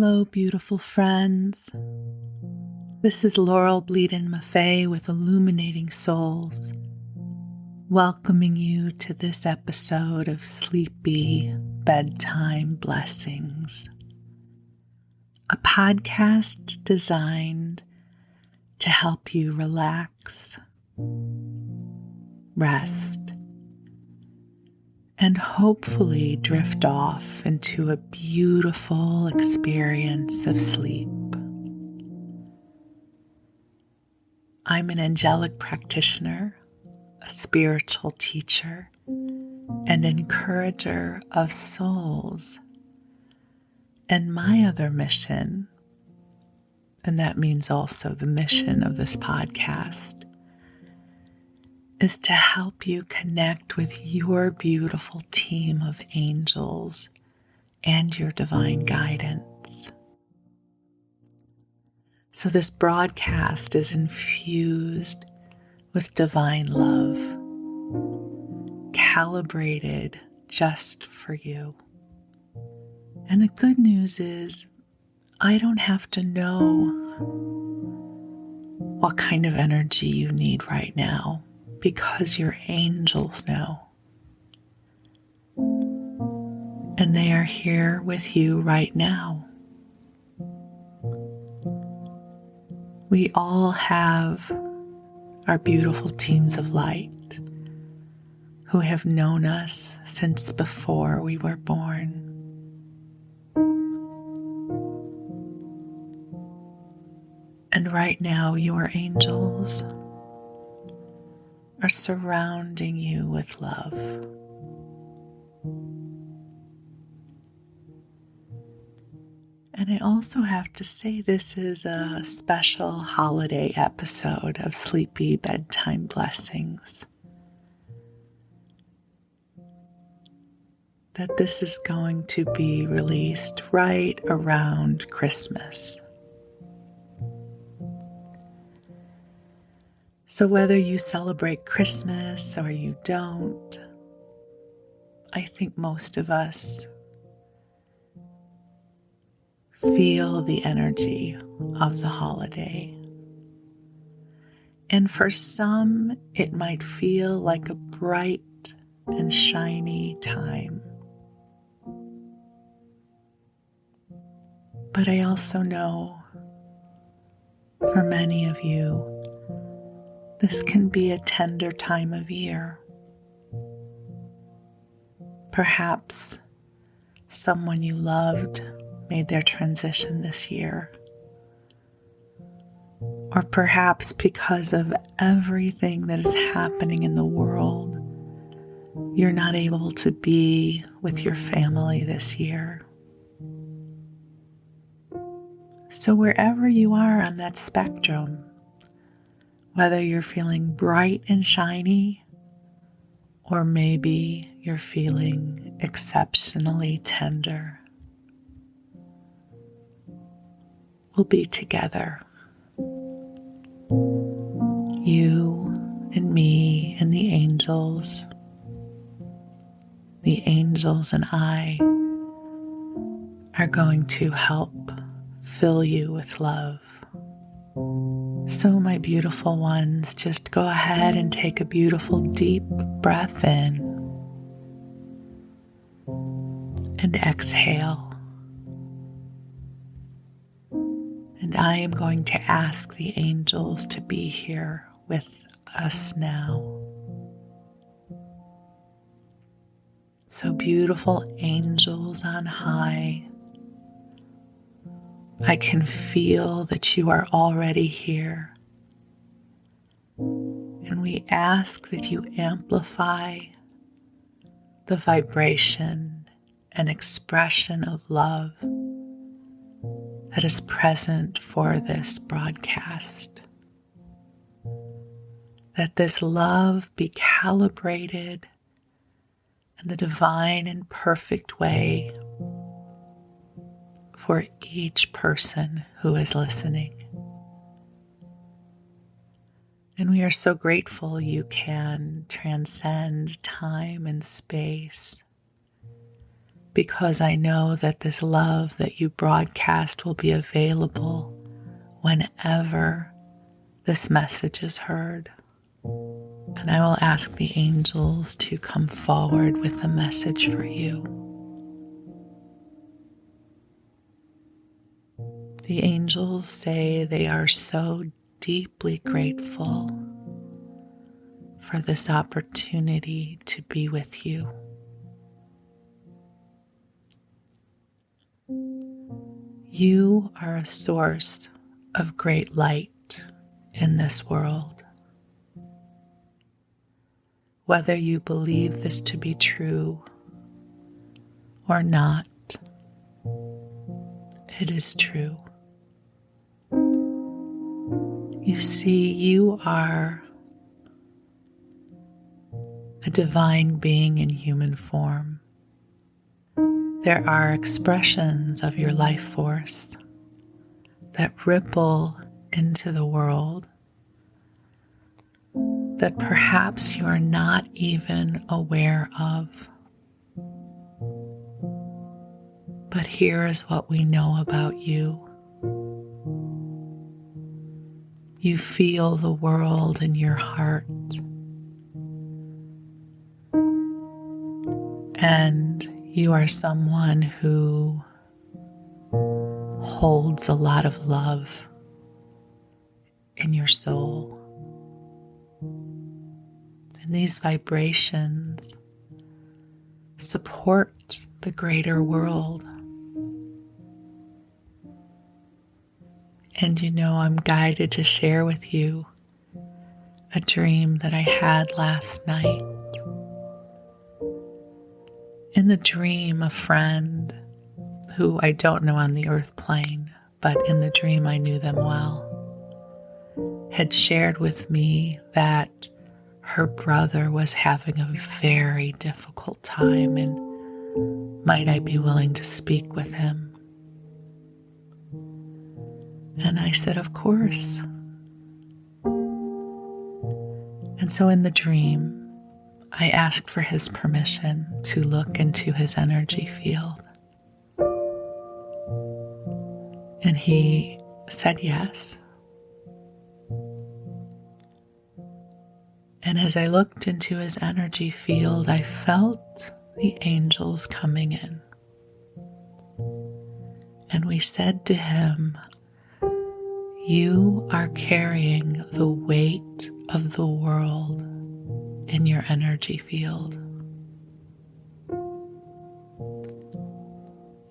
Hello, beautiful friends. This is Laurel Bleadon-Maffei with Illuminating Souls, welcoming you to this episode of Sleepy Bedtime Blessings, a podcast designed to help you relax, rest, and hopefully drift off into a beautiful experience of sleep. I'm an angelic practitioner, a spiritual teacher, and encourager of souls. And my other mission, and that means also the mission of this podcast, is to help you connect with your beautiful team of angels and your divine guidance. So this broadcast is infused with divine love, calibrated just for you. And the good news is, I don't have to know what kind of energy you need right now, because your angels know. And they are here with you right now. We all have our beautiful teams of light who have known us since before we were born. And right now, your angels are surrounding you with love. And I also have to say, this is a special holiday episode of Sleepy Bedtime Blessings. That this is going to be released right around Christmas. So whether you celebrate Christmas or you don't, I think most of us feel the energy of the holiday. And for some, it might feel like a bright and shiny time. But I also know for many of you, this can be a tender time of year. Perhaps someone you loved made their transition this year. Or perhaps because of everything that is happening in the world, you're not able to be with your family this year. So wherever you are on that spectrum, whether you're feeling bright and shiny, or maybe you're feeling exceptionally tender, we'll be together. You and me and the angels and I are going to help fill you with love. So my beautiful ones, just go ahead and take a beautiful deep breath in and exhale. And I am going to ask the angels to be here with us now. So beautiful angels on high, I can feel that you are already here. And we ask that you amplify the vibration and expression of love that is present for this broadcast. That this love be calibrated in the divine and perfect way for each person who is listening. And we are so grateful you can transcend time and space because I know that this love that you broadcast will be available whenever this message is heard. And I will ask the angels to come forward with a message for you. The angels say they are so deeply grateful for this opportunity to be with you. You are a source of great light in this world. Whether you believe this to be true or not, it is true. You see, you are a divine being in human form. There are expressions of your life force that ripple into the world that perhaps you are not even aware of. But here is what we know about you. You feel the world in your heart. And you are someone who holds a lot of love in your soul. And these vibrations support the greater world. And you know, I'm guided to share with you a dream that I had last night. In the dream, a friend who I don't know on the earth plane, but in the dream I knew them well, had shared with me that her brother was having a very difficult time and might I be willing to speak with him? And I said, of course. And so in the dream, I asked for his permission to look into his energy field. And he said yes. And as I looked into his energy field, I felt the angels coming in. And we said to him, "You are carrying the weight of the world in your energy field."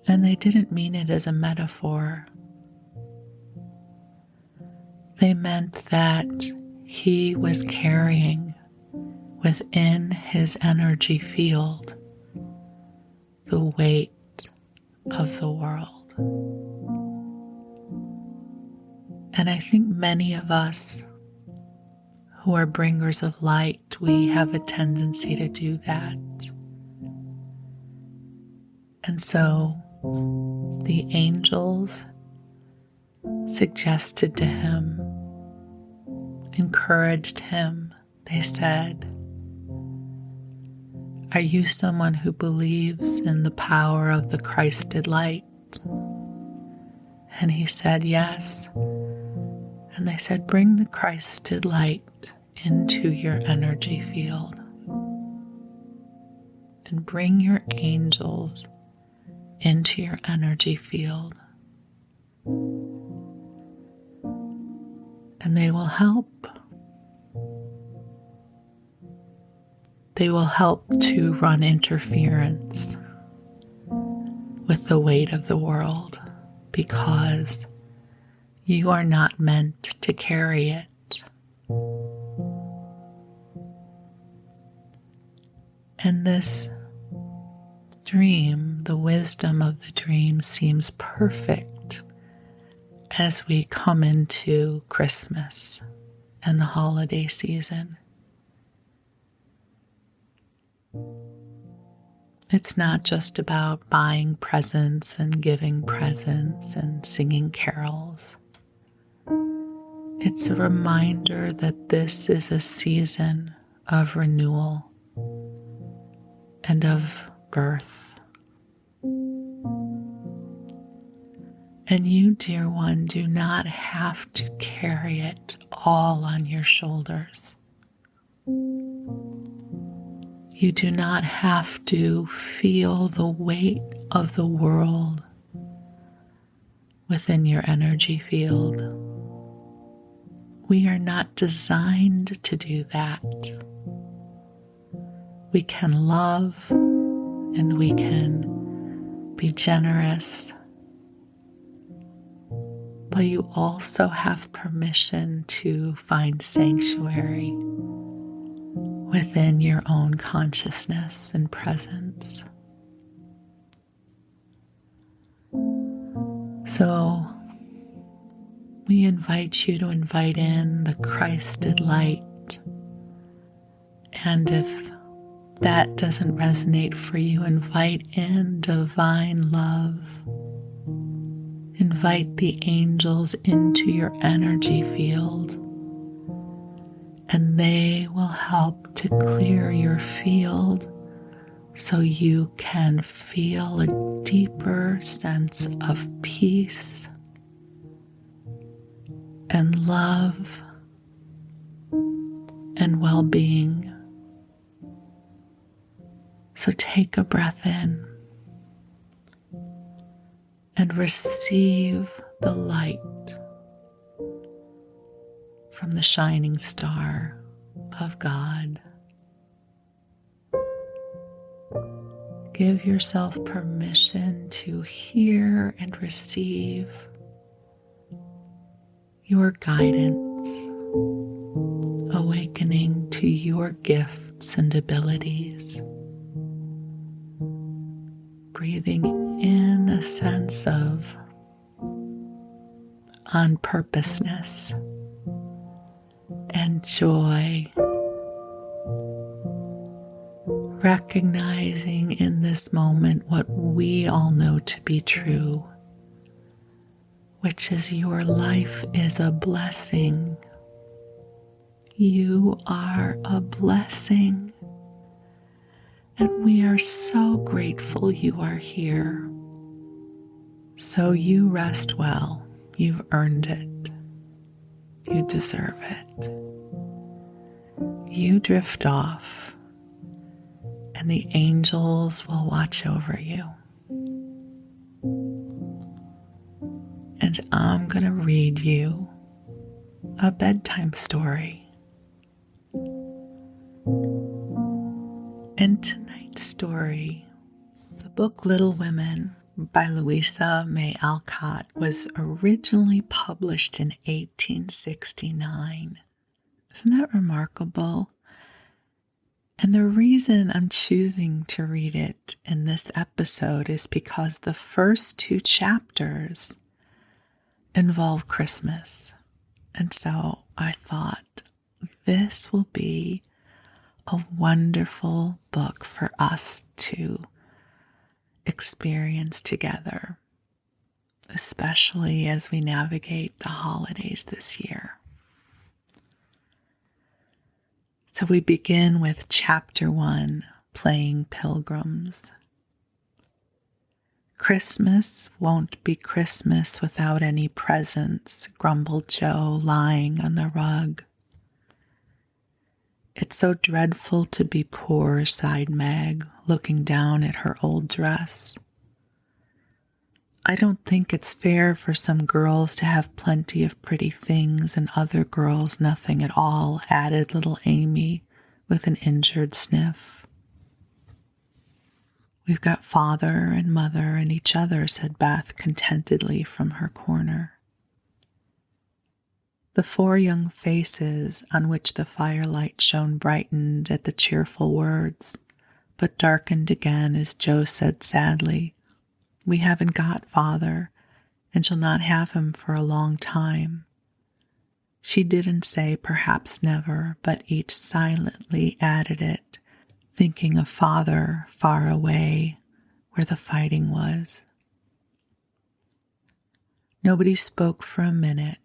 And they didn't mean it as a metaphor. They meant that he was carrying within his energy field the weight of the world. And I think many of us who are bringers of light, we have a tendency to do that. And so the angels suggested to him, encouraged him. They said, "Are you someone who believes in the power of the Christed light?" And he said, "Yes." And they said, "Bring the Christed light into your energy field and bring your angels into your energy field. And they will help. They will help to run interference with the weight of the world because you are not meant to carry it. And this dream, the wisdom of the dream, seems perfect as we come into Christmas and the holiday season. It's not just about buying presents and giving presents and singing carols. It's a reminder that this is a season of renewal and of birth. And you, dear one, do not have to carry it all on your shoulders. You do not have to feel the weight of the world within your energy field. We are not designed to do that. We can love and we can be generous, but you also have permission to find sanctuary within your own consciousness and presence. So we invite you to invite in the Christed light. And if that doesn't resonate for you, invite in divine love. Invite the angels into your energy field, and they will help to clear your field so you can feel a deeper sense of peace and love and well-being. So take a breath in and receive the light from the shining star of God. Give yourself permission to hear and receive your guidance, awakening to your gifts and abilities. Breathing in a sense of on-purposeness and joy. Recognizing in this moment what we all know to be true, which is your life is a blessing. You are a blessing. And we are so grateful you are here. So you rest well. You've earned it. You deserve it. You drift off, and the angels will watch over you. And I'm going to read you a bedtime story. And tonight's story, the book Little Women by Louisa May Alcott, was originally published in 1869. Isn't that remarkable? And the reason I'm choosing to read it in this episode is because the first 2 chapters involve Christmas. And so I thought this will be a wonderful book for us to experience together, especially as we navigate the holidays this year. So we begin with chapter 1, Playing Pilgrims. Christmas won't be Christmas without any presents, grumbled Joe, lying on the rug. It's so dreadful to be poor, sighed Meg, looking down at her old dress. I don't think it's fair for some girls to have plenty of pretty things and other girls nothing at all, added little Amy with an injured sniff. We've got father and mother and each other, said Beth contentedly from her corner. The 4 young faces on which the firelight shone brightened at the cheerful words, but darkened again as Joe said sadly, "We haven't got father, and shall not have him for a long time." She didn't say perhaps never, but each silently added it, thinking of father far away where the fighting was. Nobody spoke for a minute.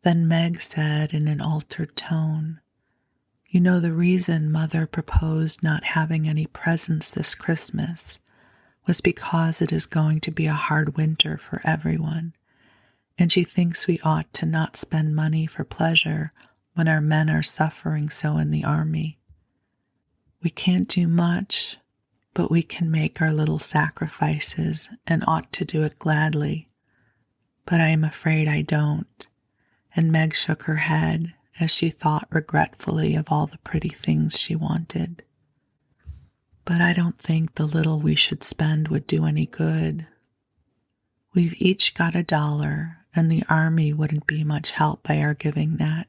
Then Meg said in an altered tone, "You know the reason Mother proposed not having any presents this Christmas was because it is going to be a hard winter for everyone, and she thinks we ought to not spend money for pleasure when our men are suffering so in the army. We can't do much, but we can make our little sacrifices and ought to do it gladly. But I am afraid I don't. And Meg shook her head as she thought regretfully of all the pretty things she wanted. But I don't think the little we should spend would do any good. We've each got $1, and the army wouldn't be much help by our giving that.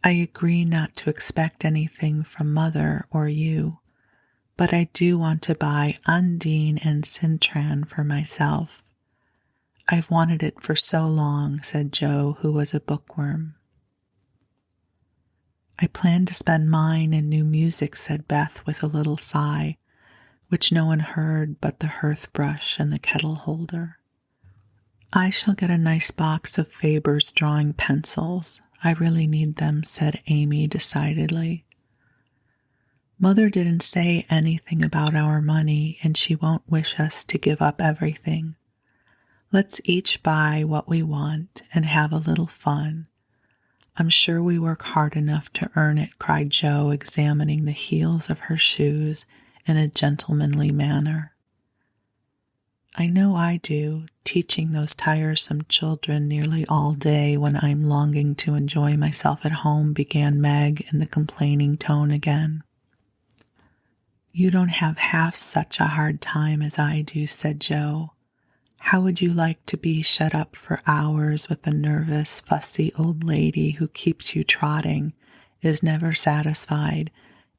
I agree not to expect anything from Mother or you, but I do want to buy Undine and Cintran for myself. I've wanted it for so long, said Joe, who was a bookworm. I plan to spend mine in new music, said Beth with a little sigh, which no one heard but the hearth brush and the kettle holder. I shall get a nice box of Faber's drawing pencils. I really need them, said Amy decidedly. Mother didn't say anything about our money, and she won't wish us to give up everything. Let's each buy what we want and have a little fun. I'm sure we work hard enough to earn it, cried Joe, examining the heels of her shoes in a gentlemanly manner. I know I do, teaching those tiresome children nearly all day when I'm longing to enjoy myself at home, began Meg in the complaining tone again. You don't have half such a hard time as I do, said Joe. How would you like to be shut up for hours with a nervous, fussy old lady who keeps you trotting, is never satisfied,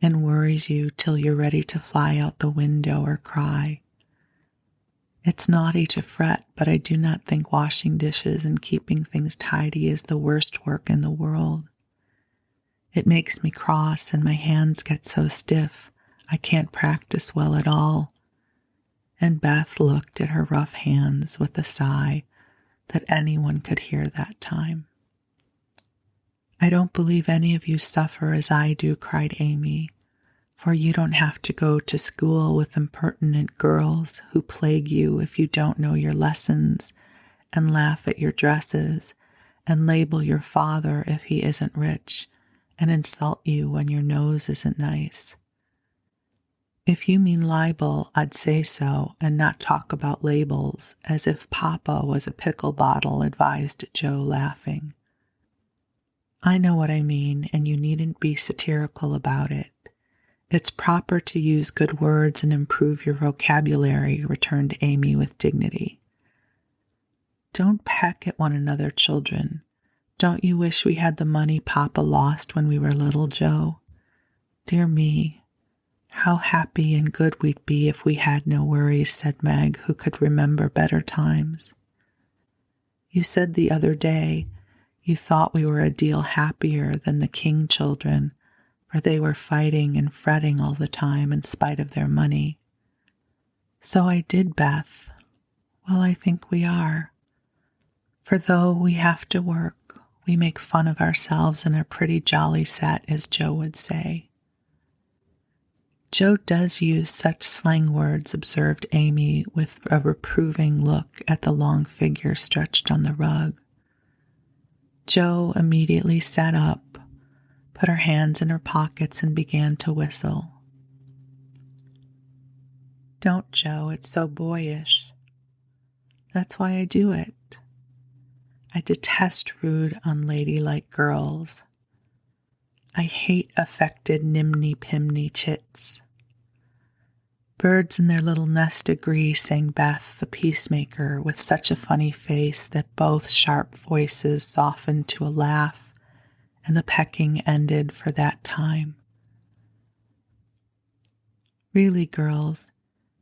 and worries you till you're ready to fly out the window or cry? It's naughty to fret, but I do not think washing dishes and keeping things tidy is the worst work in the world. It makes me cross, and my hands get so stiff I can't practice well at all. And Beth looked at her rough hands with a sigh that anyone could hear that time. I don't believe any of you suffer as I do, cried Amy, for you don't have to go to school with impertinent girls who plague you if you don't know your lessons, and laugh at your dresses, and label your father if he isn't rich, and insult you when your nose isn't nice. If you mean libel, I'd say so, and not talk about labels, as if Papa was a pickle bottle, advised Joe, laughing. I know what I mean, and you needn't be satirical about it. It's proper to use good words and improve your vocabulary, returned Amy with dignity. Don't peck at one another, children. Don't you wish we had the money Papa lost when we were little, Joe? Dear me, how happy and good we'd be if we had no worries, said Meg, who could remember better times. You said the other day you thought we were a deal happier than the King children, for they were fighting and fretting all the time in spite of their money. So I did, Beth. Well, I think we are. For though we have to work, we make fun of ourselves in a pretty jolly set, as Joe would say. Joe does use such slang words, observed Amy with a reproving look at the long figure stretched on the rug. Joe immediately sat up, put her hands in her pockets, and began to whistle. Don't, Joe, it's so boyish. That's why I do it. I detest rude, unladylike girls. I hate affected nimny-pimny chits. Birds in their little nest agree, sang Beth, the peacemaker, with such a funny face that both sharp voices softened to a laugh, and the pecking ended for that time. Really, girls,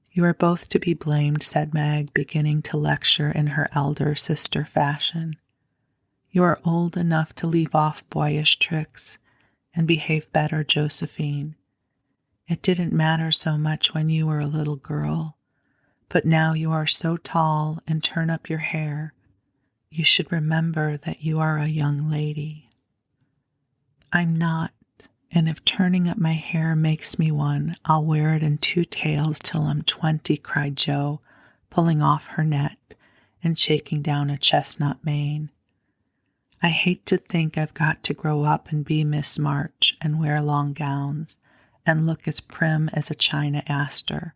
you are both to be blamed, said Meg, beginning to lecture in her elder sister fashion. You are old enough to leave off boyish tricks and behave better, Josephine. It didn't matter so much when you were a little girl, but now you are so tall and turn up your hair, you should remember that you are a young lady. I'm not, And if turning up my hair makes me one, I'll wear it in 2 tails till I'm 20, cried Jo, pulling off her net and shaking down a chestnut mane. I hate to think I've got to grow up and be Miss March and wear long gowns and look as prim as a China aster.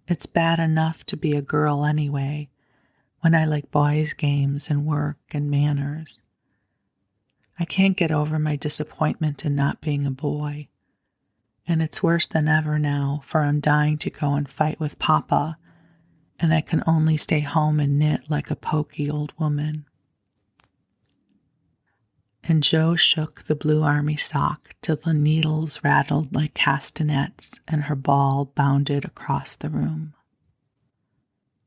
It's bad enough to be a girl anyway, when I like boys' games and work and manners. I can't get over my disappointment in not being a boy. And it's worse than ever now, for I'm dying to go and fight with Papa, and I can only stay home and knit like a poky old woman. And Jo shook the blue army sock till the needles rattled like castanets and her ball bounded across the room.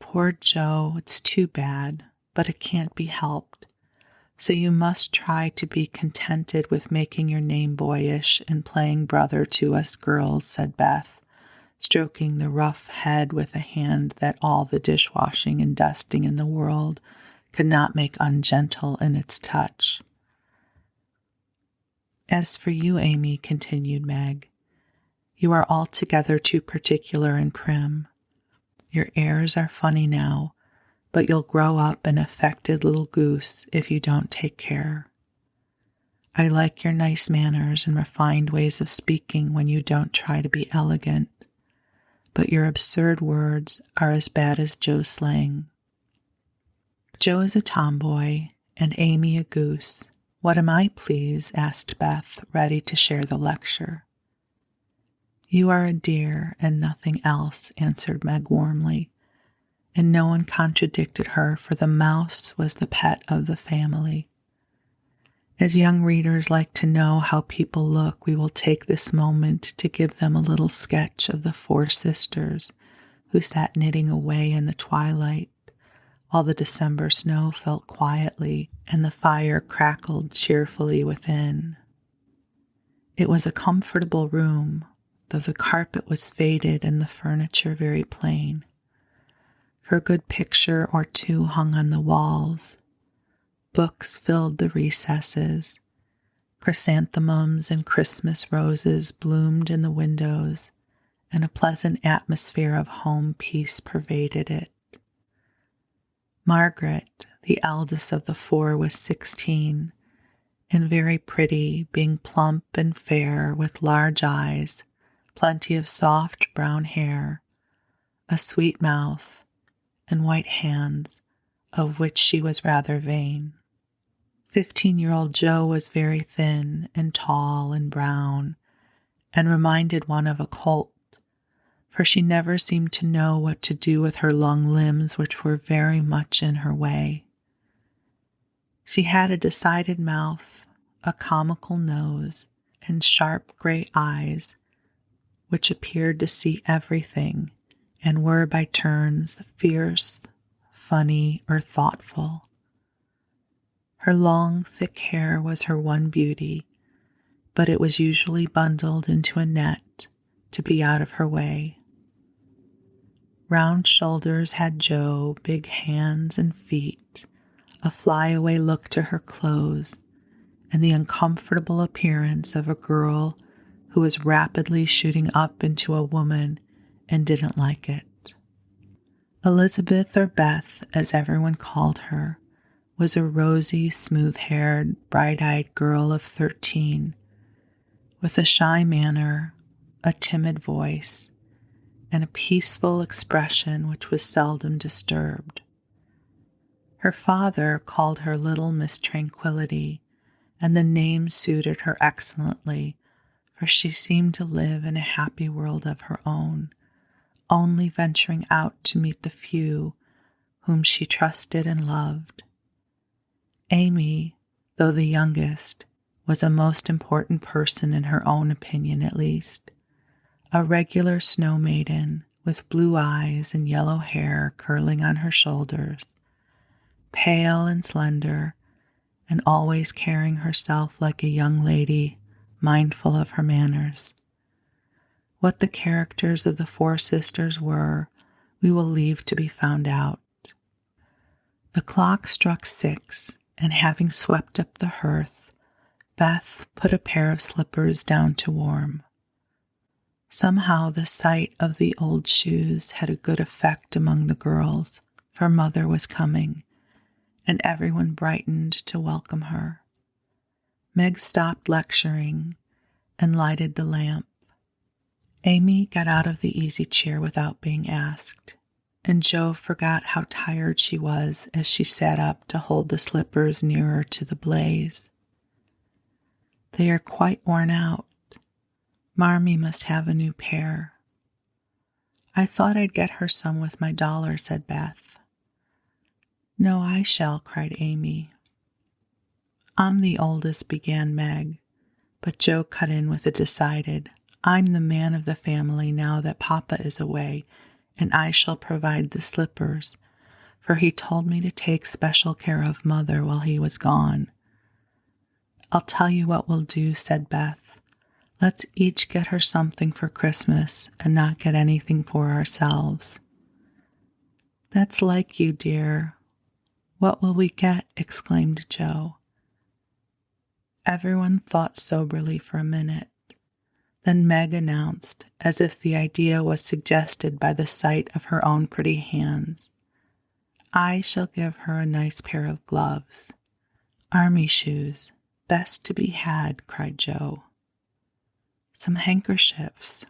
Poor Jo, it's too bad, but it can't be helped. So you must try to be contented with making your name boyish and playing brother to us girls, said Beth, stroking the rough head with a hand that all the dishwashing and dusting in the world could not make ungentle in its touch. As for you, Amy, continued Meg, you are altogether too particular and prim. Your airs are funny now, but you'll grow up an affected little goose if you don't take care. I like your nice manners and refined ways of speaking when you don't try to be elegant, but your absurd words are as bad as Jo's slang. Jo is a tomboy and Amy a goose. What am I, please? Asked Beth, ready to share the lecture. You are a dear and nothing else, answered Meg warmly, and no one contradicted her, for the mouse was the pet of the family. As young readers like to know how people look, we will take this moment to give them a little sketch of the 4 sisters who sat knitting away in the twilight, while the December snow fell quietly and the fire crackled cheerfully within. It was a comfortable room, though the carpet was faded and the furniture very plain. For a good picture or 2 hung on the walls. Books filled the recesses. Chrysanthemums and Christmas roses bloomed in the windows, and a pleasant atmosphere of home peace pervaded it. Margaret, the eldest of the 4, was 16, and very pretty, being plump and fair with large eyes, plenty of soft brown hair, a sweet mouth, and white hands, of which she was rather vain. 15-year-old Jo was very thin and tall and brown, and reminded one of a colt, for she never seemed to know what to do with her long limbs, which were very much in her way. She had a decided mouth, a comical nose, and sharp gray eyes, which appeared to see everything, and were by turns fierce, funny, or thoughtful. Her long, thick hair was her one beauty, but it was usually bundled into a net to be out of her way. Round shoulders had Jo, big hands and feet, a flyaway look to her clothes, and the uncomfortable appearance of a girl who was rapidly shooting up into a woman and didn't like it. Elizabeth, or Beth, as everyone called her, was a rosy, smooth-haired, bright-eyed girl of 13, with a shy manner, a timid voice, and a peaceful expression which was seldom disturbed. Her father called her Little Miss Tranquillity, and the name suited her excellently, for she seemed to live in a happy world of her own, only venturing out to meet the few whom she trusted and loved. Amy, though the youngest, was a most important person in her own opinion at least, a regular snow maiden with blue eyes and yellow hair curling on her shoulders, pale and slender, and always carrying herself like a young lady, mindful of her manners. What the characters of the 4 sisters were, we will leave to be found out. The clock struck 6, and having swept up the hearth, Beth put a pair of slippers down to warm. Somehow the sight of the old shoes had a good effect among the girls, for Mother was coming, and everyone brightened to welcome her. Meg stopped lecturing and lighted the lamp. Amy got out of the easy chair without being asked, and Jo forgot how tired she was as she sat up to hold the slippers nearer to the blaze. They are quite worn out. Marmee must have a new pair. I thought I'd get her some with my $1, said Beth. No, I shall, cried Amy. I'm the oldest, began Meg, but Jo cut in with a decided, I'm the man of the family now that Papa is away, and I shall provide the slippers, for he told me to take special care of Mother while he was gone. I'll tell you what we'll do, said Beth. Let's each get her something for Christmas and not get anything for ourselves. That's like you, dear. What will we get? Exclaimed Jo. Everyone thought soberly for a minute. Then Meg announced, as if the idea was suggested by the sight of her own pretty hands, I shall give her a nice pair of gloves. Army shoes, best to be had, cried Jo. Some handkerchiefs,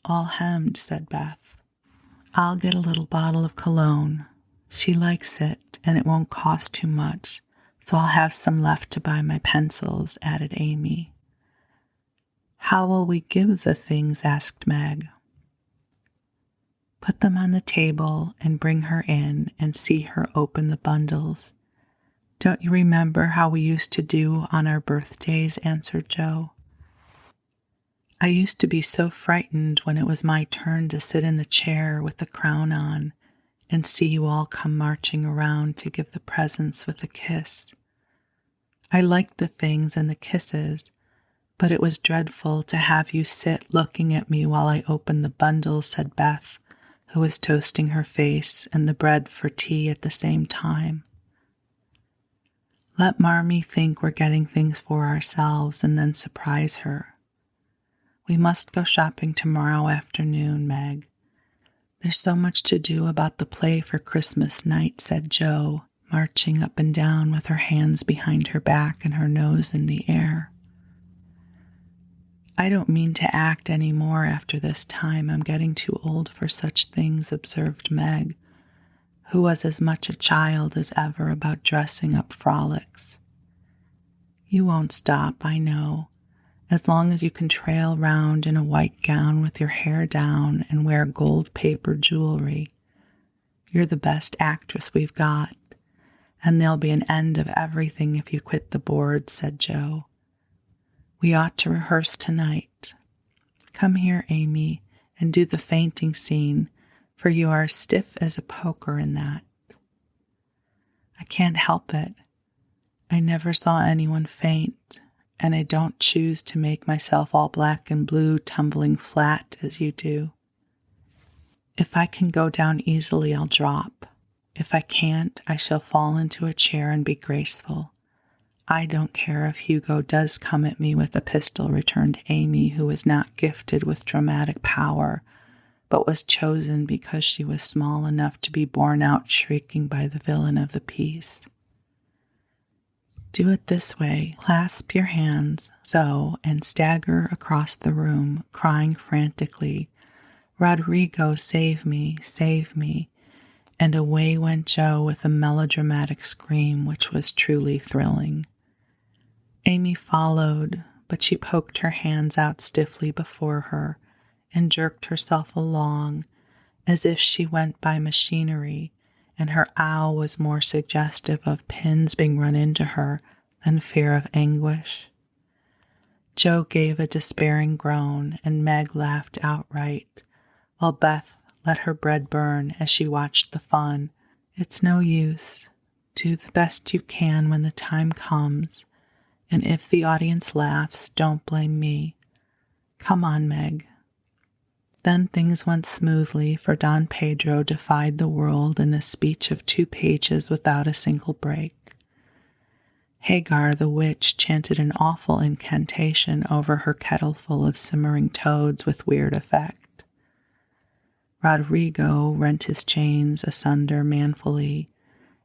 all hemmed, said Beth. I'll get a little bottle of cologne. She likes it, and it won't cost too much, so I'll have some left to buy my pencils, added Amy. How will we give the things? Asked Meg. Put them on the table and bring her in and see her open the bundles. Don't you remember how we used to do on our birthdays? Answered Jo. I used to be so frightened when it was my turn to sit in the chair with the crown on and see you all come marching around to give the presents with a kiss. I liked the things and the kisses, but it was dreadful to have you sit looking at me while I opened the bundles, said Beth, who was toasting her face and the bread for tea at the same time. Let Marmee think we're getting things for ourselves and then surprise her. We must go shopping tomorrow afternoon, Meg. There's so much to do about the play for Christmas night, said Jo, marching up and down with her hands behind her back and her nose in the air. I don't mean to act any more after this time. I'm getting too old for such things, observed Meg, who was as much a child as ever about dressing up frolics. You won't stop, I know. As long as you can trail round in a white gown with your hair down and wear gold paper jewelry. You're the best actress we've got, and there'll be an end of everything if you quit the board, said Jo. We ought to rehearse tonight. Come here, Amy, and do the fainting scene, for you are stiff as a poker in that. I can't help it. I never saw anyone faint, and I don't choose to make myself all black and blue tumbling flat as you do. If I can go down easily, I'll drop. If I can't, I shall fall into a chair and be graceful. I don't care if Hugo does come at me with a pistol, returned Amy, who was not gifted with dramatic power, but was chosen because she was small enough to be borne out shrieking by the villain of the piece. Do it this way. Clasp your hands, so, and stagger across the room, crying frantically, Rodrigo, save me, save me. And away went Jo with a melodramatic scream which was truly thrilling. Amy followed, but she poked her hands out stiffly before her and jerked herself along as if she went by machinery, and her owl was more suggestive of pins being run into her than fear of anguish. Jo gave a despairing groan, and Meg laughed outright, while Beth let her bread burn as she watched the fun. It's no use. Do the best you can when the time comes, and if the audience laughs, don't blame me. Come on, Meg. Then things went smoothly, for Don Pedro defied the world in a speech of 2 pages without a single break. Hagar the witch chanted an awful incantation over her kettle full of simmering toads with weird effect. Rodrigo rent his chains asunder manfully,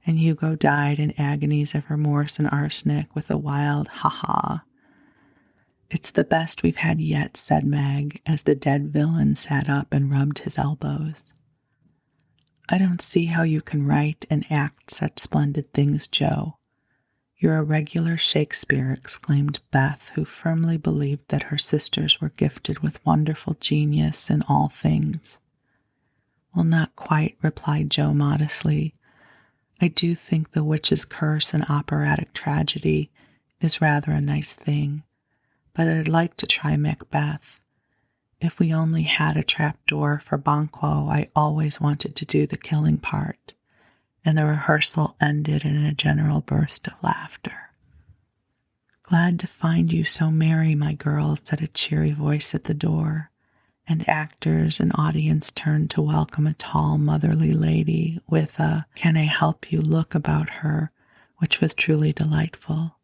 and Hugo died in agonies of remorse and arsenic with a wild ha-ha. "It's the best we've had yet," said Meg, as the dead villain sat up and rubbed his elbows. "I don't see how you can write and act such splendid things, Joe. You're a regular Shakespeare," exclaimed Beth, who firmly believed that her sisters were gifted with wonderful genius in all things. "Well, not quite," replied Joe modestly. "I do think The Witch's Curse and operatic tragedy is rather a nice thing, but I'd like to try Macbeth. If we only had a trapdoor for Banquo, I always wanted to do the killing part." And the rehearsal ended in a general burst of laughter. "Glad to find you so merry, my girls," said a cheery voice at the door, and actors and audience turned to welcome a tall, motherly lady with a "Can I help you" look about her, which was truly delightful.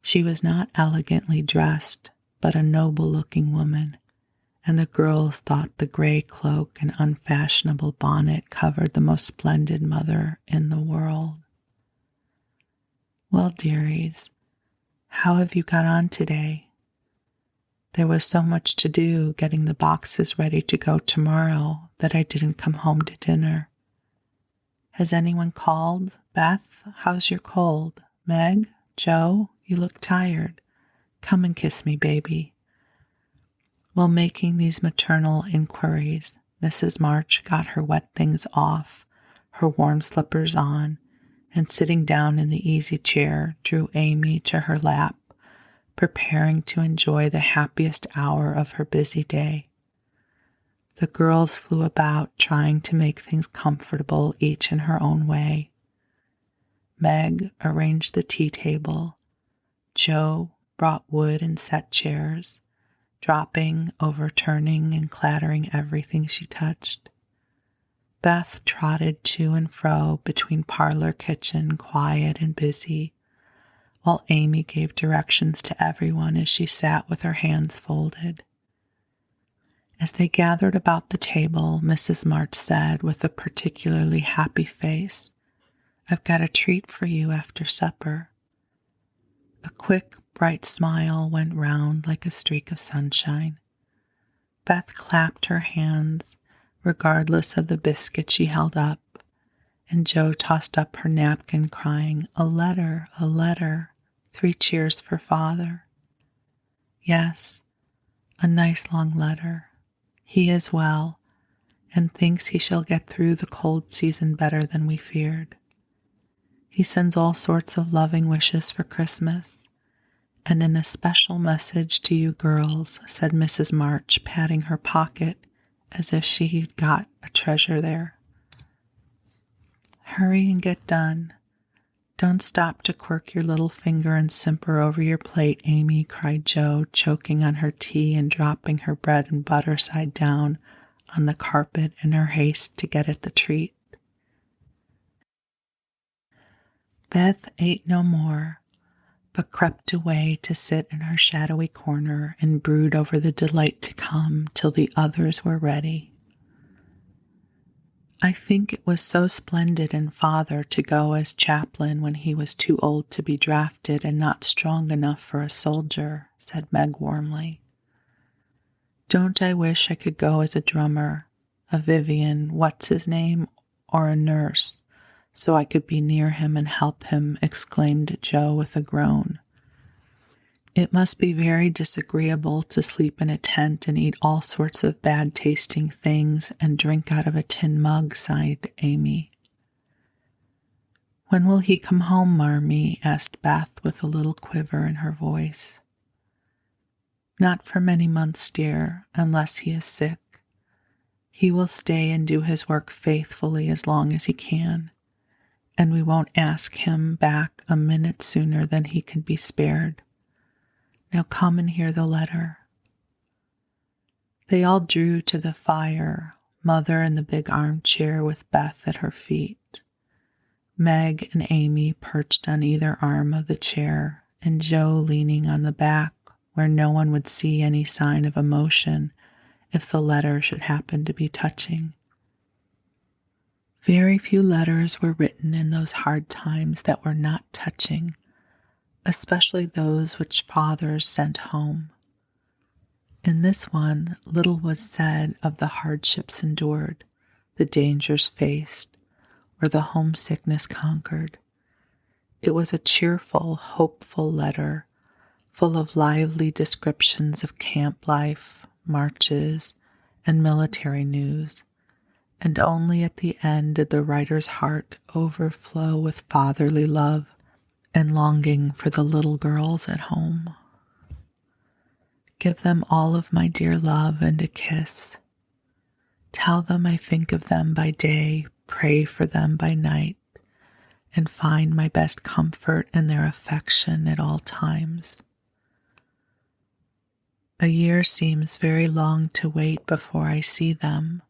She was not elegantly dressed, but a noble-looking woman, and the girls thought the gray cloak and unfashionable bonnet covered the most splendid mother in the world. "Well, dearies, how have you got on today?" "There was so much to do getting the boxes ready to go tomorrow that I didn't come home to dinner." "Has anyone called? Beth, how's your cold? Meg, Joe, you look tired. Come and kiss me, baby." While making these maternal inquiries, Mrs. March got her wet things off, her warm slippers on, and sitting down in the easy chair, drew Amy to her lap, preparing to enjoy the happiest hour of her busy day. The girls flew about trying to make things comfortable, each in her own way. Meg arranged the tea table. Joe brought wood and set chairs, dropping, overturning, and clattering everything she touched. Beth trotted to and fro between parlor kitchen, quiet and busy, while Amy gave directions to everyone as she sat with her hands folded. As they gathered about the table, Mrs. March said with a particularly happy face, "I've got a treat for you after supper." A quick, bright smile went round like a streak of sunshine. Beth clapped her hands, regardless of the biscuit she held up, and Joe tossed up her napkin, crying, "A letter, a letter, 3 cheers for Father." "Yes, a nice long letter. He is well, and thinks he shall get through the cold season better than we feared. He sends all sorts of loving wishes for Christmas, and an especial message to you girls," said Mrs. March, patting her pocket as if she'd got a treasure there. "Hurry and get done. Don't stop to quirk your little finger and simper over your plate, Amy," cried Joe, choking on her tea and dropping her bread and butter side down on the carpet in her haste to get at the treat. Beth ate no more, but crept away to sit in her shadowy corner and brood over the delight to come till the others were ready. "I think it was so splendid in Father to go as chaplain when he was too old to be drafted and not strong enough for a soldier," said Meg warmly. "Don't I wish I could go as a drummer, a Vivian, what's his name, or a nurse, so I could be near him and help him," exclaimed Joe with a groan. "It must be very disagreeable to sleep in a tent and eat all sorts of bad-tasting things and drink out of a tin mug," sighed Amy. "When will he come home, Marmee?" asked Beth with a little quiver in her voice. "Not for many months, dear, unless he is sick. He will stay and do his work faithfully as long as he can, and we won't ask him back a minute sooner than he can be spared. Now come and hear the letter." They all drew to the fire, Mother in the big armchair with Beth at her feet. Meg and Amy perched on either arm of the chair, and Joe leaning on the back where no one would see any sign of emotion if the letter should happen to be touching. Very few letters were written in those hard times that were not touching, especially those which fathers sent home. In this one, little was said of the hardships endured, the dangers faced, or the homesickness conquered. It was a cheerful, hopeful letter, full of lively descriptions of camp life, marches, and military news, and only at the end did the writer's heart overflow with fatherly love and longing for the little girls at home. Give them all of my dear love and a kiss. Tell them I think of them by day, pray for them by night, and find my best comfort in their affection at all times. A year seems very long to wait before I see them,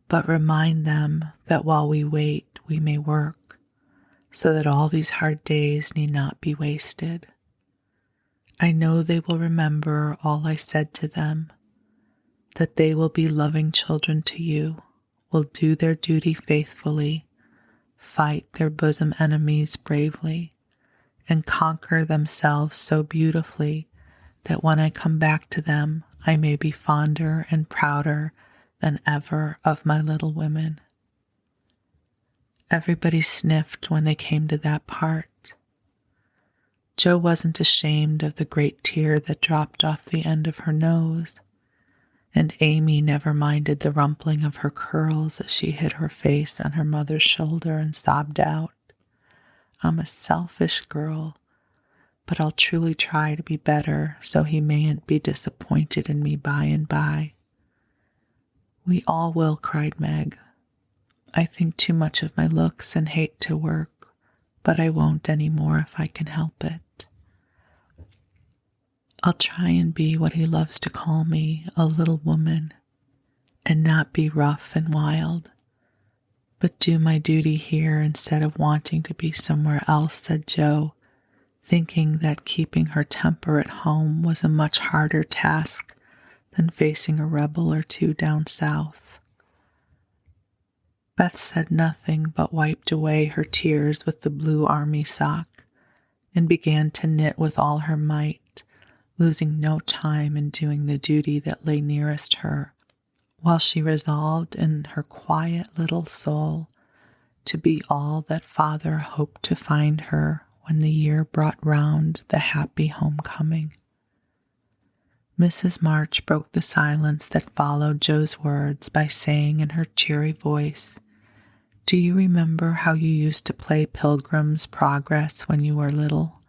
but remind them that while we wait, we may work, so that all these hard days need not be wasted. I know they will remember all I said to them, that they will be loving children to you, will do their duty faithfully, fight their bosom enemies bravely, and conquer themselves so beautifully that when I come back to them, I may be fonder and prouder than ever of my little women. Everybody sniffed when they came to that part. Jo wasn't ashamed of the great tear that dropped off the end of her nose, and Amy never minded the rumpling of her curls as she hid her face on her mother's shoulder and sobbed out, "I'm a selfish girl, but I'll truly try to be better so he mayn't be disappointed in me by and by." "We all will," cried Meg. "I think too much of my looks and hate to work, but I won't any more if I can help it. I'll try and be what he loves to call me, a little woman, and not be rough and wild, but do my duty here instead of wanting to be somewhere else," said Jo, thinking that keeping her temper at home was a much harder task than facing a rebel or two down south. Beth said nothing but wiped away her tears with the blue army sock and began to knit with all her might, losing no time in doing the duty that lay nearest her, while she resolved in her quiet little soul to be all that Father hoped to find her when the year brought round the happy homecoming. Mrs. March broke the silence that followed Jo's words by saying in her cheery voice, "Do you remember how you used to play Pilgrim's Progress when you were little?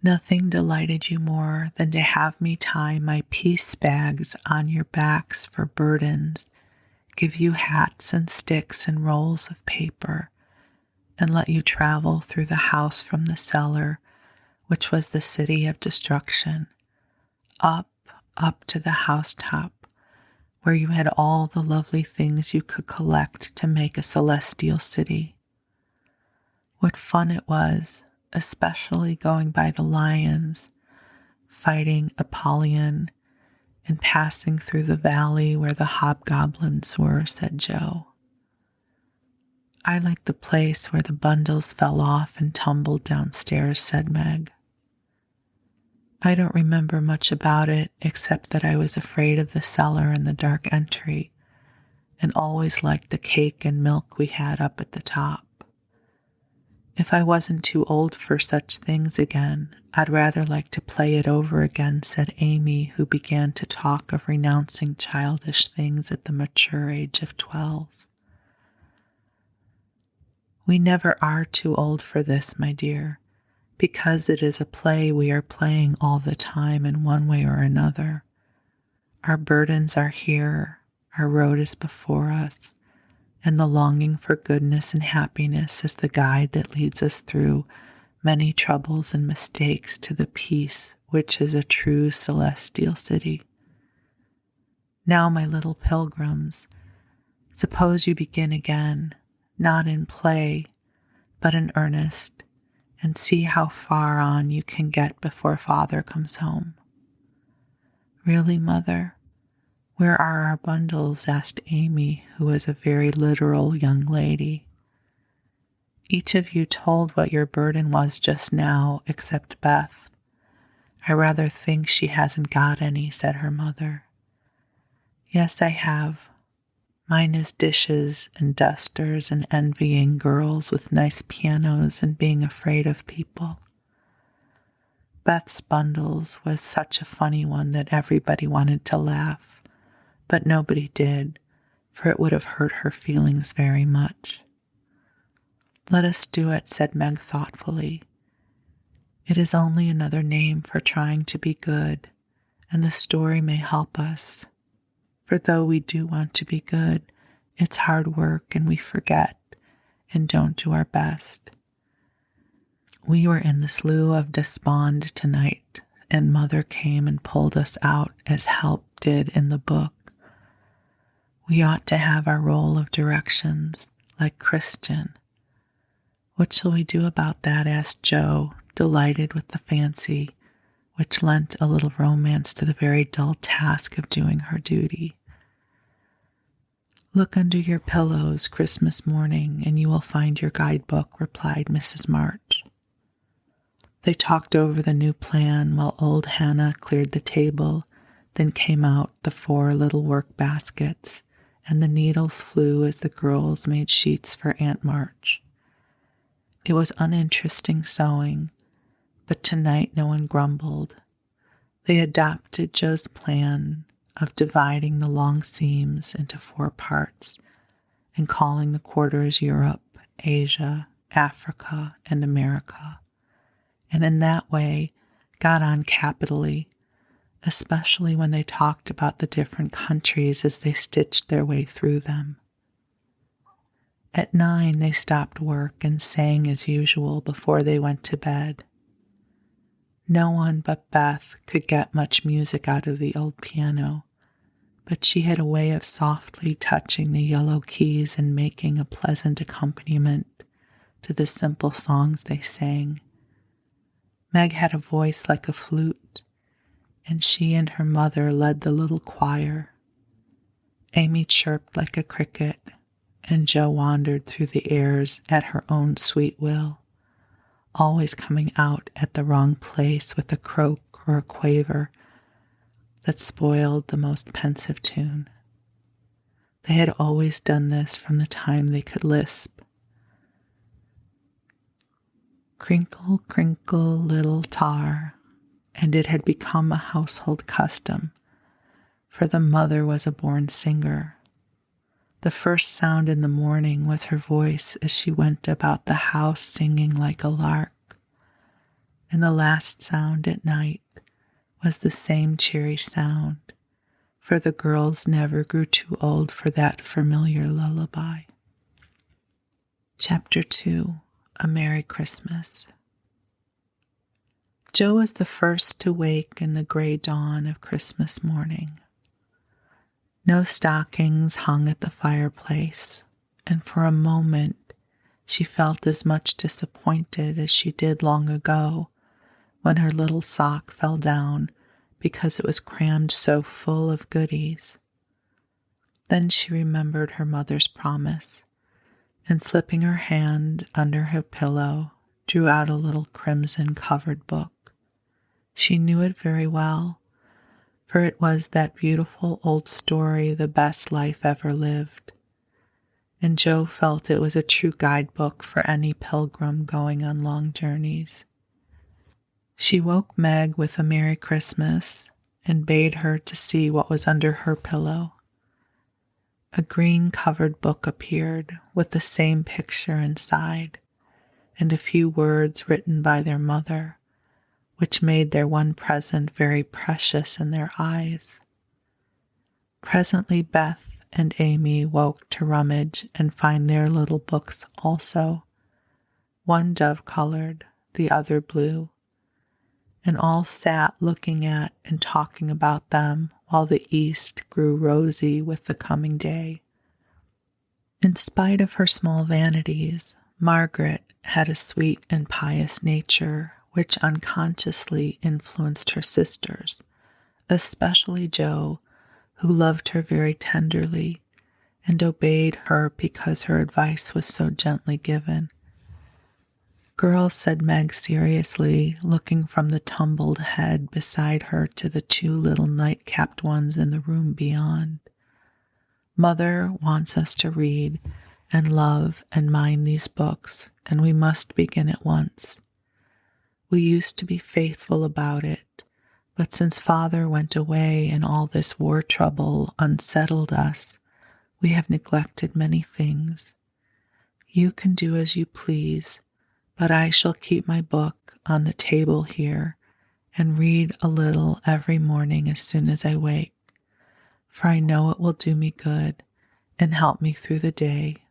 Nothing delighted you more than to have me tie my piece bags on your backs for burdens, give you hats and sticks and rolls of paper, and let you travel through the house from the cellar, which was the city of destruction, up to the housetop, where you had all the lovely things you could collect to make a celestial city. What fun it was, especially going by the lions, fighting Apollyon, and passing through the valley where the hobgoblins were," said Jo. "I like the place where the bundles fell off and tumbled downstairs," said Meg. "I don't remember much about it except that I was afraid of the cellar and the dark entry, and always liked the cake and milk we had up at the top. If I wasn't too old for such things again, I'd rather like to play it over again," said Amy, who began to talk of renouncing childish things at the mature age of 12. "We never are too old for this, my dear, because it is a play we are playing all the time in one way or another. Our burdens are here, our road is before us, and the longing for goodness and happiness is the guide that leads us through many troubles and mistakes to the peace which is a true celestial city. Now, my little pilgrims, suppose you begin again, not in play, but in earnest, and see how far on you can get before Father comes home." "Really, Mother? Where are our bundles?" asked Amy, who was a very literal young lady. "Each of you told what your burden was just now, except Beth. I rather think she hasn't got any," said her mother. "Yes, I have. Mine is dishes and dusters and envying girls with nice pianos and being afraid of people. Beth's bundles was such a funny one that everybody wanted to laugh, but nobody did, for it would have hurt her feelings very much." "Let us do it," said Meg thoughtfully. "It is only another name for trying to be good, and the story may help us. For though we do want to be good, it's hard work and we forget and don't do our best. We were in the Slough of Despond tonight, and Mother came and pulled us out as Help did in the book. We ought to have our roll of directions, like Christian." "What shall we do about that?" asked Joe, delighted with the fancy, which lent a little romance to the very dull task of doing her duty. "Look under your pillows Christmas morning, and you will find your guidebook," replied Mrs. March. They talked over the new plan while old Hannah cleared the table, then came out the 4 little work baskets, and the needles flew as the girls made sheets for Aunt March. It was uninteresting sewing, but tonight no one grumbled. They adopted Joe's plan of dividing the long seams into 4 parts and calling the quarters Europe, Asia, Africa, and America, and in that way got on capitally, especially when they talked about the different countries as they stitched their way through them. At 9 they stopped work and sang as usual before they went to bed. No one but Beth could get much music out of the old piano, but she had a way of softly touching the yellow keys and making a pleasant accompaniment to the simple songs they sang. Meg had a voice like a flute, and she and her mother led the little choir. Amy chirped like a cricket, and Jo wandered through the airs at her own sweet will, always coming out at the wrong place with a croak or a quaver that spoiled the most pensive tune. They had always done this from the time they could lisp. Crinkle, crinkle, little tar, and it had become a household custom, for the mother was a born singer. The first sound in the morning was her voice as she went about the house singing like a lark, and the last sound at night was the same cheery sound, for the girls never grew too old for that familiar lullaby. Chapter 2, A Merry Christmas. Jo was the first to wake in the gray dawn of Christmas morning. No stockings hung at the fireplace, and for a moment she felt as much disappointed as she did long ago when her little sock fell down because it was crammed so full of goodies. Then she remembered her mother's promise, and slipping her hand under her pillow, drew out a little crimson-covered book. She knew it very well, for it was that beautiful old story, The Best Life Ever Lived, and Jo felt it was a true guidebook for any pilgrim going on long journeys. She woke Meg with a Merry Christmas and bade her to see what was under her pillow. A green-covered book appeared with the same picture inside, and a few words written by their mother, which made their one present very precious in their eyes. Presently Beth and Amy woke to rummage and find their little books also, one dove-colored, the other blue, and all sat looking at and talking about them while the east grew rosy with the coming day. In spite of her small vanities, Margaret had a sweet and pious nature which unconsciously influenced her sisters, especially Jo, who loved her very tenderly and obeyed her because her advice was so gently given. "Girls," said Meg seriously, looking from the tumbled head beside her to the two little night-capped ones in the room beyond, "Mother wants us to read and love and mind these books, and we must begin at once. We used to be faithful about it, but since Father went away and all this war trouble unsettled us, we have neglected many things. You can do as you please, but I shall keep my book on the table here and read a little every morning as soon as I wake, for I know it will do me good and help me through the day."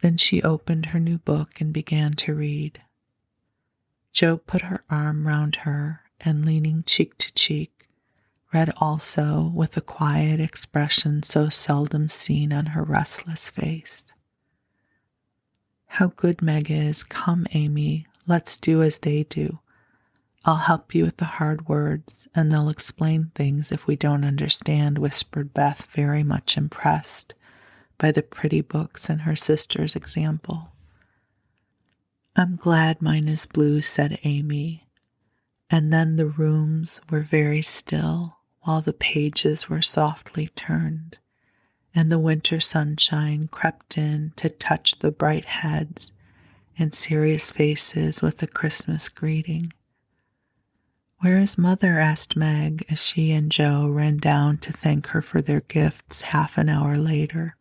Then she opened her new book and began to read. Jo put her arm round her and, leaning cheek to cheek, read also with the quiet expression so seldom seen on her restless face. "How good Meg is. Come, Amy, let's do as they do. I'll help you with the hard words, and they'll explain things if we don't understand," whispered Beth, very much impressed by the pretty books and her sister's example. "I'm glad mine is blue," said Amy, and then the rooms were very still while the pages were softly turned, and the winter sunshine crept in to touch the bright heads and serious faces with a Christmas greeting. "Where is Mother?" asked Meg as she and Jo ran down to thank her for their gifts half an hour later.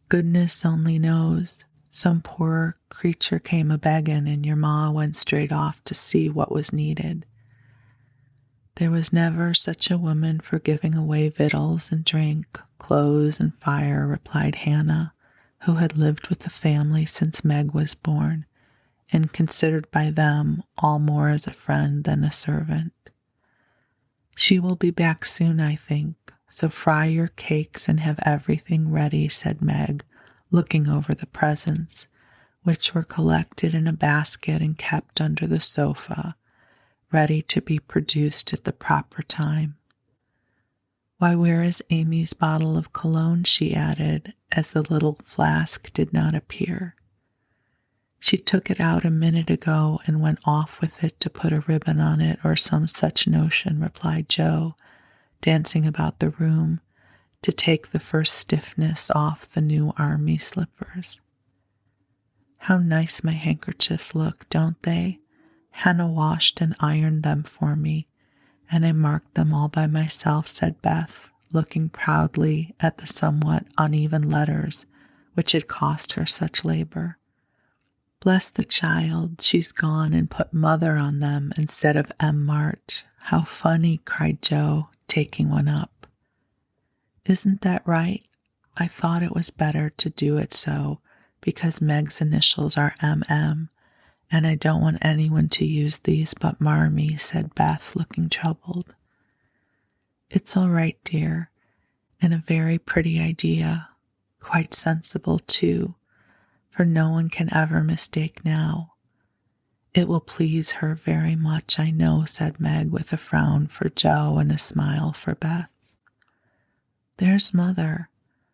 "Goodness only knows. Some poor creature came a-beggin', and your ma went straight off to see what was needed." "There was never such a woman for giving away victuals and drink, clothes and fire," replied Hannah, who had lived with the family since Meg was born, and considered by them all more as a friend than a servant. "She will be back soon, I think, so fry your cakes and have everything ready," said Meg, looking over the presents, which were collected in a basket and kept under the sofa, ready to be produced at the proper time. "Why, where is Amy's bottle of cologne?" she added, as the little flask did not appear. "She took it out a minute ago and went off with it to put a ribbon on it or some such notion," replied Jo, dancing about the room to take the first stiffness off the new army slippers. "How nice my handkerchiefs look, don't they? Hannah washed and ironed them for me, and I marked them all by myself," said Beth, looking proudly at the somewhat uneven letters which had cost her such labor. "Bless the child, she's gone and put Mother on them instead of M. March. How funny," cried Jo, taking one up. "Isn't that right? I thought it was better to do it so, because Meg's initials are M.M., and I don't want anyone to use these but Marmee," said Beth, looking troubled. "It's all right, dear, and a very pretty idea, quite sensible, too, for no one can ever mistake now. It will please her very much, I know," said Meg, with a frown for Jo and a smile for Beth. "There's Mother.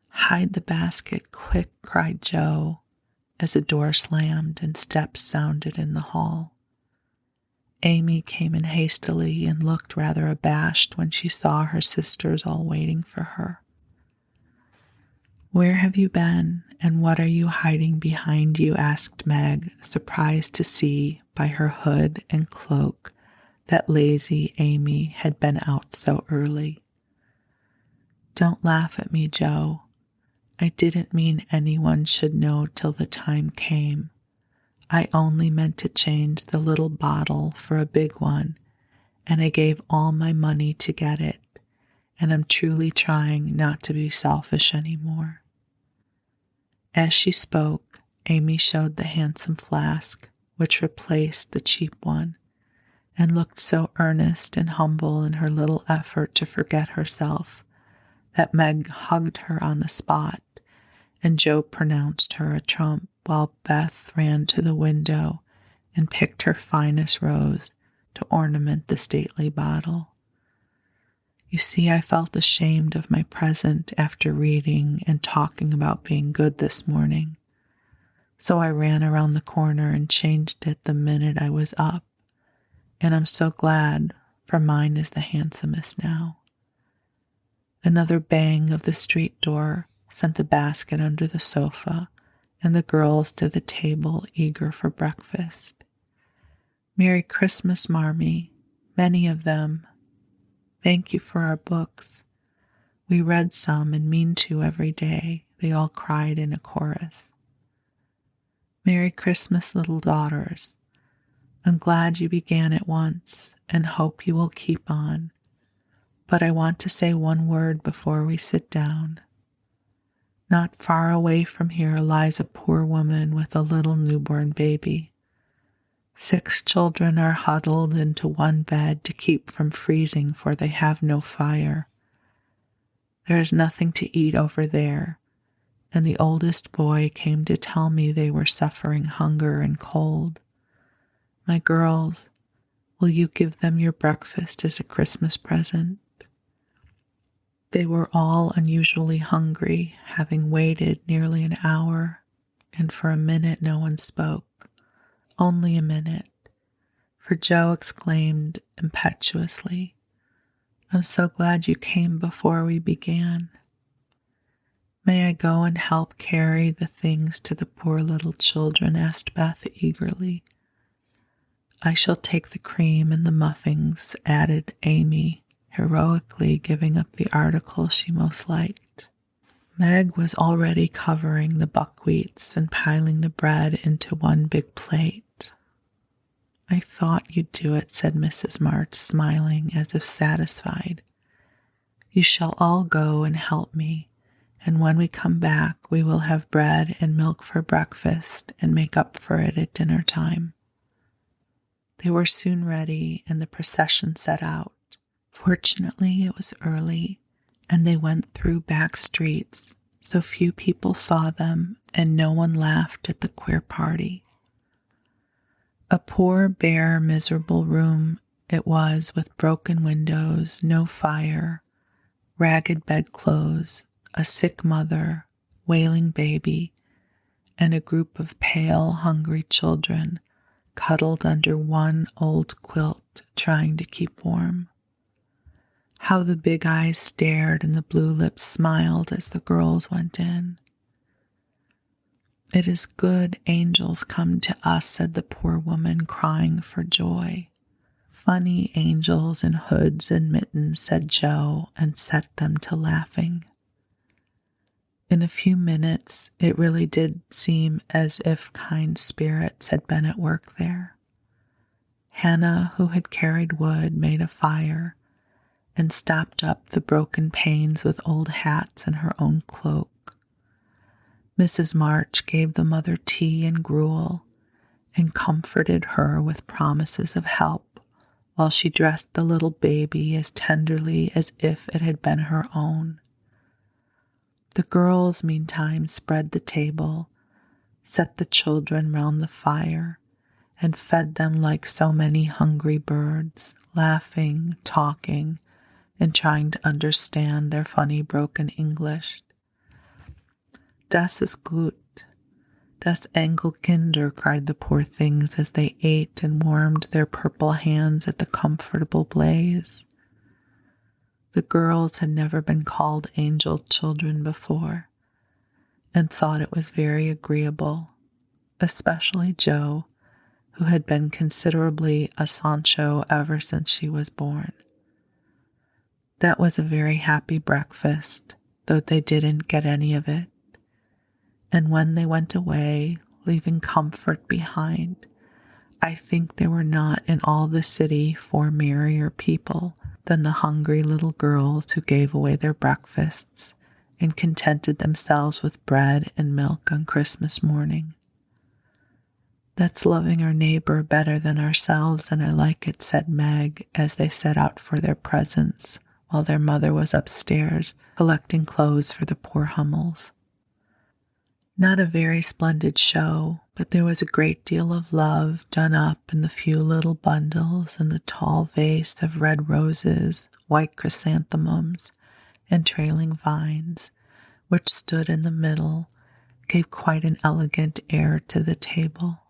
Hide the basket, quick," cried Jo, as a door slammed and steps sounded in the hall. Amy came in hastily and looked rather abashed when she saw her sisters all waiting for her. "Where have you been, and what are you hiding behind you?" asked Meg, surprised to see by her hood and cloak that lazy Amy had been out so early. "Don't laugh at me, Jo. I didn't mean anyone should know till the time came. I only meant to change the little bottle for a big one, and I gave all my money to get it, and I'm truly trying not to be selfish anymore." As she spoke, Amy showed the handsome flask, which replaced the cheap one, and looked so earnest and humble in her little effort to forget herself that Meg hugged her on the spot, and Jo pronounced her a trump. while Beth ran to the window and picked her finest rose to ornament the stately bottle. You see, I felt ashamed of my present after reading and talking about being good this morning. So I ran around the corner and changed it the minute I was up. And I'm so glad, for mine is the handsomest now. Another bang of the street door sent the basket under the sofa and the girls to the table eager for breakfast. Merry Christmas, Marmee, many of them. Thank you for our books. We read some and mean to every day, they all cried in a chorus. Merry Christmas, little daughters. I'm glad you began at once and hope you will keep on. But I want to say one word before we sit down. Not far away from here lies a poor woman with a little newborn baby. 6 children are huddled into one bed to keep from freezing, for they have no fire. There is nothing to eat over there, and the oldest boy came to tell me they were suffering hunger and cold. My girls, will you give them your breakfast as a Christmas present? They were all unusually hungry, having waited nearly an hour, and for a minute no one spoke. Only a minute, for Joe exclaimed impetuously, I'm so glad you came before we began. May I go and help carry the things to the poor little children? Asked Beth eagerly. I shall take the cream and the muffins, added Amy, heroically giving up the article she most liked. Meg was already covering the buckwheats and piling the bread into one big plate. I thought you'd do it, said Mrs. March, smiling as if satisfied. You shall all go and help me, and when we come back we will have bread and milk for breakfast and make up for it at dinner time. They were soon ready, and the procession set out. Fortunately, it was early, and they went through back streets, so few people saw them, and no one laughed at the queer party. A poor, bare, miserable room it was, with broken windows, no fire, ragged bedclothes, a sick mother, wailing baby, and a group of pale, hungry children cuddled under one old quilt, trying to keep warm. How the big eyes stared and the blue lips smiled as the girls went in. It is good angels come to us, said the poor woman, crying for joy. Funny angels in hoods and mittens, said Joe, and set them to laughing. In a few minutes, it really did seem as if kind spirits had been at work there. Hannah, who had carried wood, made a fire and stopped up the broken panes with old hats and her own cloak. Mrs. March gave the mother tea and gruel and comforted her with promises of help while she dressed the little baby as tenderly as if it had been her own. The girls, meantime, spread the table, set the children round the fire, and fed them like so many hungry birds, laughing, talking, and trying to understand their funny broken English. Das ist gut, das Engelkinder, cried the poor things as they ate and warmed their purple hands at the comfortable blaze. The girls had never been called angel children before, and thought it was very agreeable, especially Joe, who had been considerably a Sancho ever since she was born. That was a very happy breakfast, though they didn't get any of it. And when they went away, leaving comfort behind, I think there were not in all the city 4 merrier people than the hungry little girls who gave away their breakfasts and contented themselves with bread and milk on Christmas morning. That's loving our neighbor better than ourselves, and I like it, said Meg as they set out for their presents while their mother was upstairs collecting clothes for the poor Hummels. Not a very splendid show, but there was a great deal of love done up in the few little bundles and the tall vase of red roses, white chrysanthemums, and trailing vines, which stood in the middle, gave quite an elegant air to the table.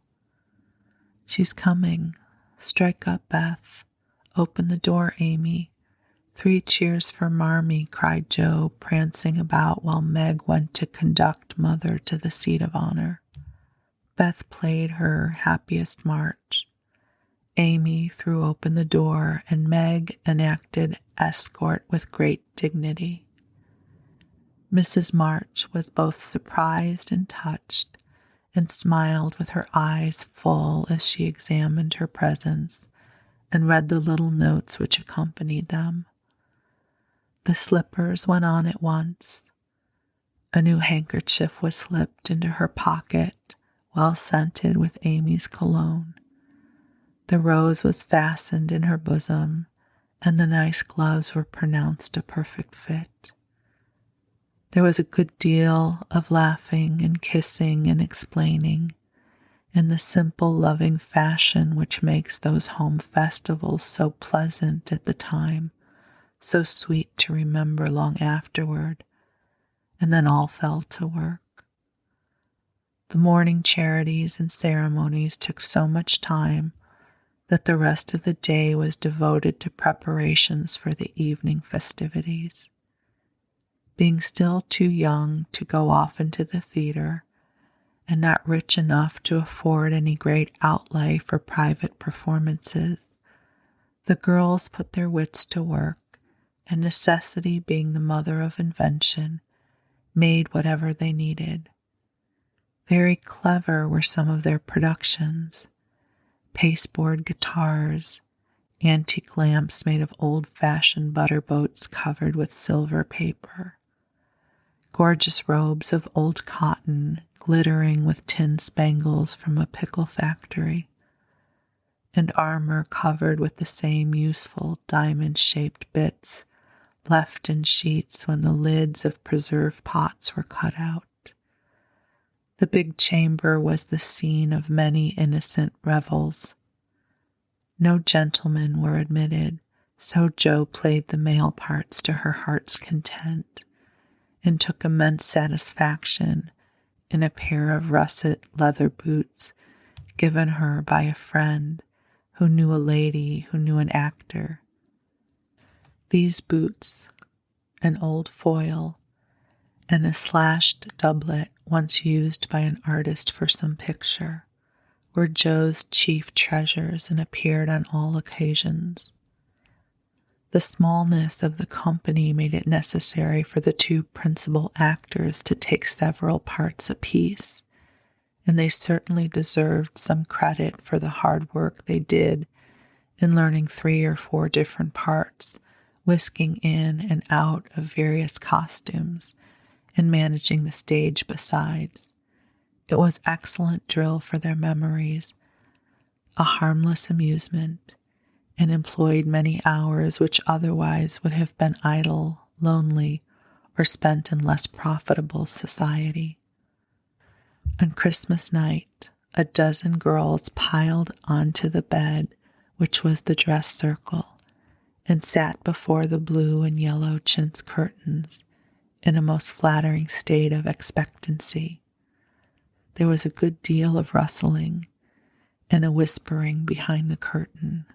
"She's coming. Strike up, Beth. Open the door, Amy. 3 cheers for Marmee," cried Joe, prancing about while Meg went to conduct Mother to the seat of honor. Beth played her happiest march. Amy threw open the door, and Meg enacted escort with great dignity. Mrs. March was both surprised and touched, and smiled with her eyes full as she examined her presents and read the little notes which accompanied them. The slippers went on at once. A new handkerchief was slipped into her pocket, well scented with Amy's cologne. The rose was fastened in her bosom, and the nice gloves were pronounced a perfect fit. There was a good deal of laughing and kissing and explaining, in the simple, loving fashion which makes those home festivals so pleasant at the time, so sweet to remember long afterward, and then all fell to work. The morning charities and ceremonies took so much time that the rest of the day was devoted to preparations for the evening festivities. Being still too young to go off into the theater, and not rich enough to afford any great outlay for private performances, the girls put their wits to work, and necessity being the mother of invention, made whatever they needed. Very clever were some of their productions: pasteboard guitars, antique lamps made of old-fashioned butter boats covered with silver paper, gorgeous robes of old cotton glittering with tin spangles from a pickle factory, and armor covered with the same useful diamond-shaped bits left in sheets when the lids of preserve pots were cut out. The big chamber was the scene of many innocent revels. No gentlemen were admitted, so Jo played the male parts to her heart's content, and took immense satisfaction in a pair of russet leather boots given her by a friend who knew a lady who knew an actor. These boots, an old foil, and a slashed doublet once used by an artist for some picture, were Jo's chief treasures and appeared on all occasions. The smallness of the company made it necessary for the 2 principal actors to take several parts apiece, and they certainly deserved some credit for the hard work they did in learning 3 or 4 different parts, whisking in and out of various costumes, and managing the stage besides. It was excellent drill for their memories, a harmless amusement, and employed many hours which otherwise would have been idle, lonely, or spent in less profitable society. On Christmas night, a dozen girls piled onto the bed, which was the dress circle, and sat before the blue and yellow chintz curtains in a most flattering state of expectancy. There was a good deal of rustling and a whispering behind the curtain,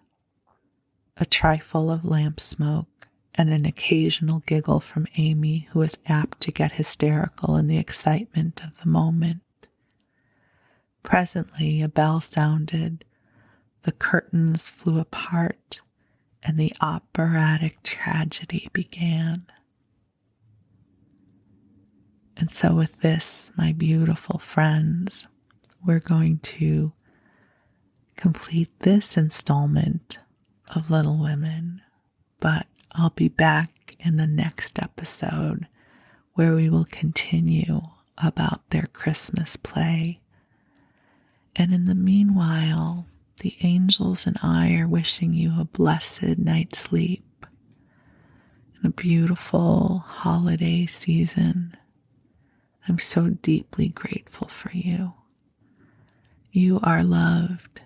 a trifle of lamp smoke, and an occasional giggle from Amy, who was apt to get hysterical in the excitement of the moment. Presently a bell sounded, the curtains flew apart, and the operatic tragedy began. And so with this, my beautiful friends, we're going to complete this installment of Little Women, but I'll be back in the next episode where we will continue about their Christmas play. And in the meanwhile, the angels and I are wishing you a blessed night's sleep and a beautiful holiday season. I'm so deeply grateful for you. You are loved,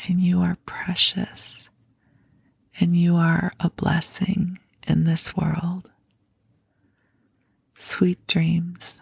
and you are precious, and you are a blessing in this world. Sweet dreams.